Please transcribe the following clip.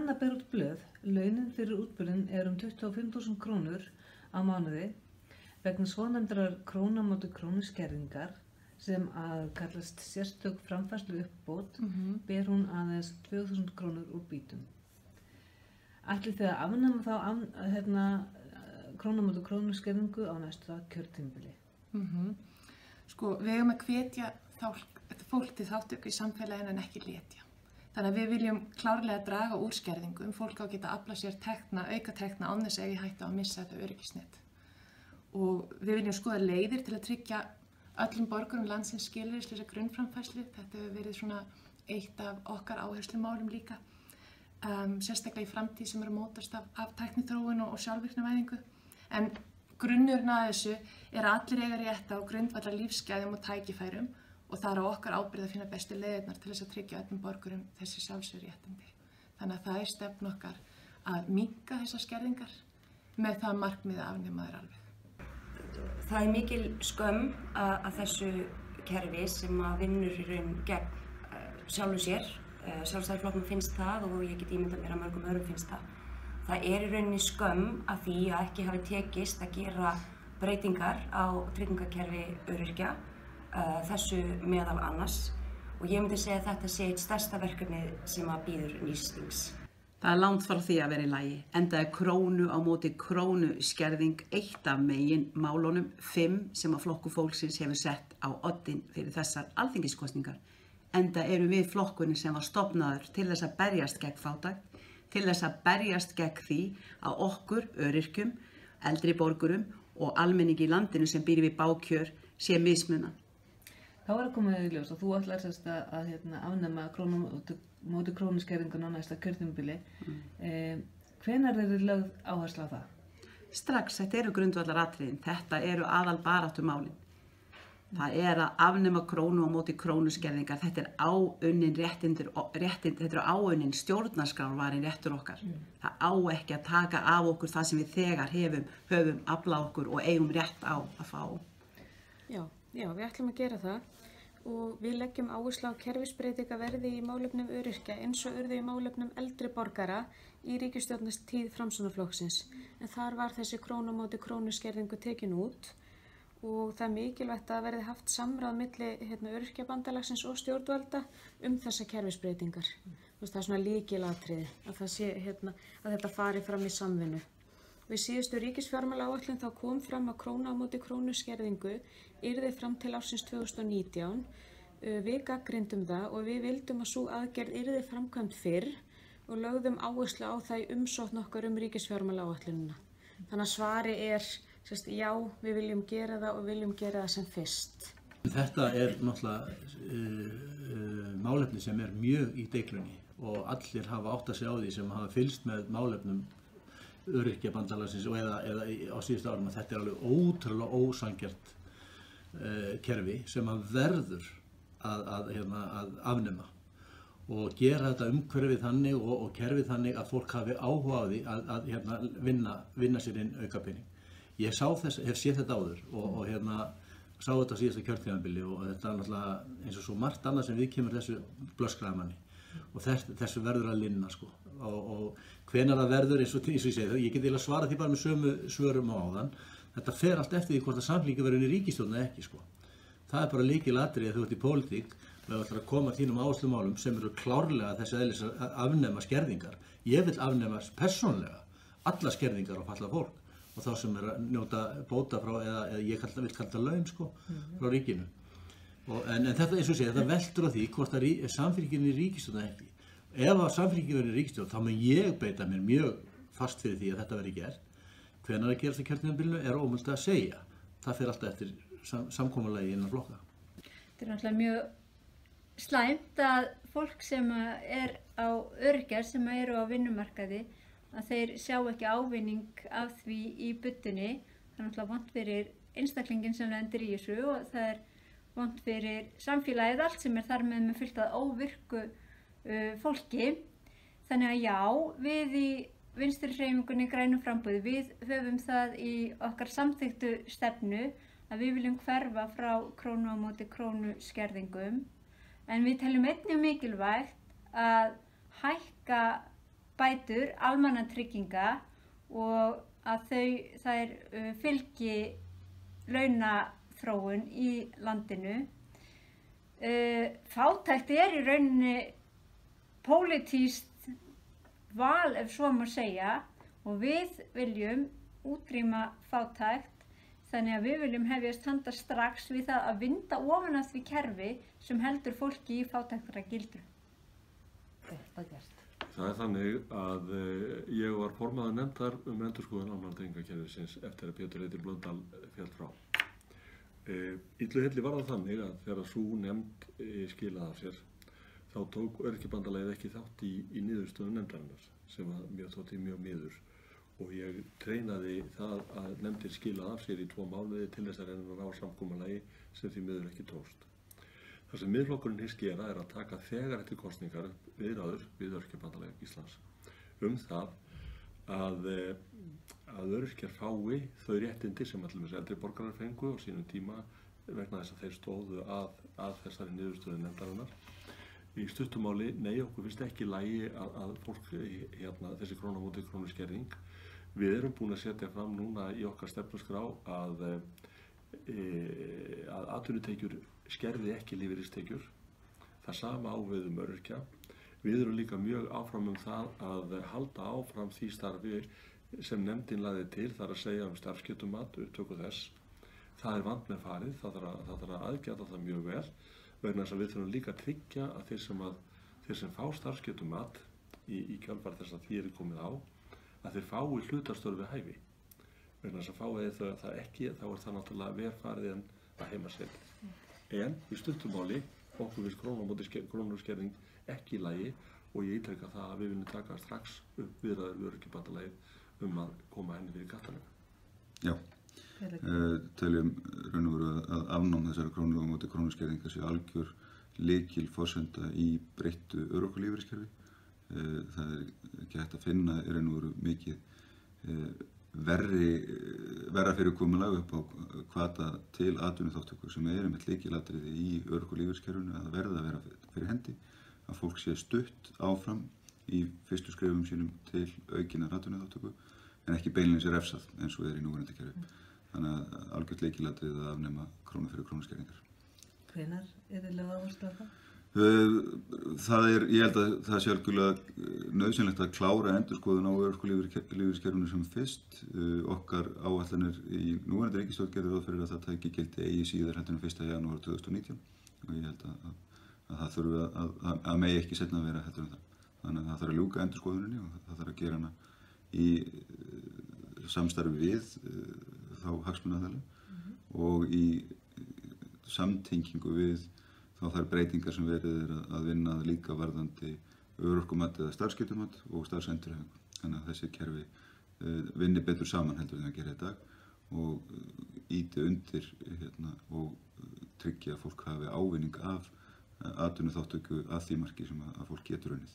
Anna ber út blöð, launin fyrir útburðin um 25.000 krónur á mánuði vegna svonefndrar króna á móti krónu skerðingar sem að kallast sérstök framfærslu uppbót, ber hún aðeins 2.000 krónur úr býtum. Ætlið þið að afnema þá króna á móti krónu skerðingu á næsta kjörtímabili? Sko, við eigum að hvetja fólk til þátttöku í samfélaginu en ekki letja. Þannig að við viljum klárlega draga úr skerðingum. Fólk á að geta aflað sér aukatekna án þess að eigi hættu að missa þetta öryggisnet. Og við viljum skoða leiðir til að tryggja öllum borgurum landsins skilyrðislega grunnframfærslu. Þetta hefur verið svona eitt af okkar áherslumálum líka. Sérstaklega í framtíð sem eru mótast af tækniþróun og sjálfvirknivæðingu. En grunnurinn að þessu er að allir eiga rétt á grundvallar lífsgæðum og tækifærum og það er á okkar ábyrgð að finna bestu leiðirnar til þess að tryggja öllum borgurum þessi sjálfsögréttindi. Þannig að það er stefna okkar að minnka þessar skerðingar með það markmið að afnema þær alveg. Það er mikil skömm að þessu kerfi sem að vinnur í raun gegn sjálfu sér. Sjálfstæðisflokknum finnst það og ég get ímyndað mér að mörgum öðrum finnst það. Það er í rauninni skömm að því að ekki hafi tekist að gera breytingar á tryggingakerfi öryrkja, þessu meðal annars. Og ég myndi segja að þetta sé eitt stærsta verkefni sem að bíður nýs þings. Það er langt frá því að vera í lagi, enda er krónu á móti krónu skerðing eitt af megin málunum 5 sem að Flokkur fólksins hefur sett á oddinn fyrir þessar alþingiskosningar. Enda eru við flokkurinn sem var stofnaður til þess að berjast gegn fátækt, til þess að berjast gegn því að okkur, öryrkjum, eldri borgurum og almenningi í landinu sem býr við bákjör sé mismunað. Þá er að koma í ljós og þú ætlar að afnema krónu móti krónu skerðinguna á næsta kjörtímabili. Hvenær er lögð áhersla á það? Strax, þetta eru grundvallaratriðin, þetta eru aðalbaráttumálin. Það er að afnema krónu á móti krónu skerðingar, þetta er áunnin þetta eru áunnin stjórnarskrárvarin réttur okkar. Það á ekki að taka af okkur það sem við þegar höfum aflað okkur og eigum rétt á að fá. Já, við ætlum að gera það og við leggjum áherslu á kerfisbreytingaverði í málefnum öryrkja eins og urðu í málefnum eldri borgara í ríkisstjórnartíð Framsóknarflokksins. En þar var þessi krónu á móti krónu skerðingu tekin út og það er mikilvægt að verði haft samráð milli öryrkjabandalagsins og stjórnvalda þessar kerfisbreytingar. Það er svona lykilatriði að þetta fari fram í samvinnu. Við síðustu ríkisfjármálaáætlun þá kom fram að krónu á móti krónu skerðingu yrði fram til ársins 2019. Við gagnrýndum það og við vildum að sú aðgerð yrði framkvæmd fyrr og lögðum áherslu á það í umsókn okkar ríkisfjármálaáætlunina. Þannig að svari er já, við viljum gera það og viljum gera það sem fyrst. Þetta er náttúrulega málefni sem er mjög í deiglunni og allir hafa áttað sig á því sem hafa fylgst með málefnum öryrkjabandalagsins eða á síðustu árum að þetta er alveg ótrúlega ósanngjarnt kerfi sem að verður að afnema og gera þetta umhverfið þannig og kerfið þannig að fólk hafi áhuga á því að vinna sér inn aukapening. Ég hef séð þetta áður og sá þetta á síðasta kjörtímabili og þetta er náttúrulega eins og svo margt annað sem viðkemur þessu blöskramanni og þessu verður að linna sko. Og hvenær það verður eins og ég segi það, ég get eiginlega svarað því bara með sömu svörum á áðan. Þetta fer allt eftir því hvort að samfélagi verður í ríkisstjórn eða ekki sko. Það er bara lykilatriði að þú ert í pólitík og þú ætlar að koma þínum áherslumálum sem eru klárlega þessi eðlis að afnema skerðingar. Ég vil afnema persónlega alla skerðingar á fatlað fólk og þá sem er að njóta bóta frá eða ég vil kalla það laun sko frá ríkinu. En þetta eins og segja, þetta veltur á því hvort að samfélagin í ríkisstjórn eða ekki. Ef að samfélagin verður í ríkisstjórn þá mun ég beita mér mjög fast fyrir því að þetta verði gert. Hvenær að gerast á kjörtímabilinu er ómögulegt að segja. Það fer alltaf eftir samkomulagi innan flokka. Þetta er náttúrulega mjög slæmt að fólk sem er á öryrkjar sem eru á vinnumarkaði að þeir sjá ekki ávinning af því í buddunni. Það er náttúrulega vont fyrir einstaklingin sem lendir í þessu og það er vont fyrir samfélagið allt sem er þar með fullt af óvirku fólki. Þannig að já, við í Vinstri-hreyfingunni Grænum framboði, við höfum það í okkar samþykktu stefnu að við viljum hverfa frá krónu á móti krónu skerðingum. En við teljum einnig mikilvægt að hækka bætur almannatrygginga og að þær fylgi launaþróun í landinu. Fátækt í rauninni pólitískt val, ef svo má segja, og við viljum útrýma fátækt, þannig að við viljum hefjast handa strax við það að vinda ofan af því kerfi sem heldur fólki í fátæktara gildru. Þetta gert. Það þannig að ég var formaður nefndar endurskoðun almannatryggingakerfisins eftir að Pétur Heitir Blöndal féll frá. Illu heilli var það þannig að þegar sú nefnd skilaði af sér, þá tók Öryrkjabandalagið ekki þátt í niðurstöðu nefndarinnar, sem var þótti mjög miður. Og ég treinaði það að nefndir skilaði af sér í 2 mánuði til þess að reyna að ná samkomulagi sem því miður ekki tókst. Það sem Miðflokkurinn hyggst gera er að taka þegar eftir kosningar viðræður við Öryrkjabandalag Íslands það að öryrkjar fái þau réttindi sem allir eldri borgarar fengu á sínum tíma vegna þess að þeir stóðu að þessari niðurstöðu nefndarinnar. Í stuttumáli, nei, okkur finnst ekki í lagi að fólk, þessi króna á móti krónu skerðing. Við erum búin að setja fram núna í okkar stefnuskrá að atvinnutekjur skerði ekki lífeyristekjur. Það sama á við öryrkja. Við erum líka mjög áfram það að halda áfram því starfi sem nefndin lagði til, þar að segja starfsgetumat, upptöku þess. Það vant með farið, það þarf að aðgæta það mjög vel, vegna þess að við þurfum líka að tryggja að þeir sem fá starfsgetumat í kjölfar þess að því komið á, að þeir fái hlutarstörf við hæfi. Vegna þess að fái þeir það ekki, þá það náttúrulega verð farið en að heimasetja. En í stuttumáli, okkur finnst krónu á móti krónu skerðing ekki í lagi og ég ítreka það að við viljum taka strax upp viðræður við Öryrkjabandalagið að koma henni fyrir gattanum. Já, teljum raun og veru að afnám þessari krónu á móti krónu skerðingar sé algjör lykilforsenda í breyttu örorkulífeyriskerfi. Það ekki hægt að finna í raun og veru mikið verra fyrirkomulag upp á hvata til atvinnuþátttöku sem einmitt lykilatriði í örorkulífeyriskerfinu að það verða að vera fyrir hendi, að fólk sé stutt áfram í fyrstu skrefum sínum til aukinnar atvinnuþátttöku en ekki beinlínis refsað eins og í núverandi kerfi. Þannig að algjört lykilatriði að afnema krónu fyrir krónu skerðingar. Hvenær lögð áhersla á það? Ég held að það sé algjörlega nauðsynlegt að klára endurskoðun á örorkulífeyriskerfinu sem fyrst. Okkar áætlanir í núverandi ríkisstjórn gerðu ráð fyrir að það tæki gildi eigi síðar heldur en 1. janúar 2019 og ég held að það þurfi að megi ekki seinna að vera heldur en það. Þannig að það þarf að ljúka endurskoðuninni og það þarf að gera hana í samstarfi við þá hagsmunaaðila og í samtengingu við þá þær breytingar sem verið að vinna líka varðandi örorkumat eða starfsgetumat og starfsendurhæfingu. Þannig að þessi kerfi vinni betur saman heldur en það gerir í dag og ýti undir og tryggja að fólk hafi ávinning af atvinnuþátttöku að því marki sem að fólk getur unnið.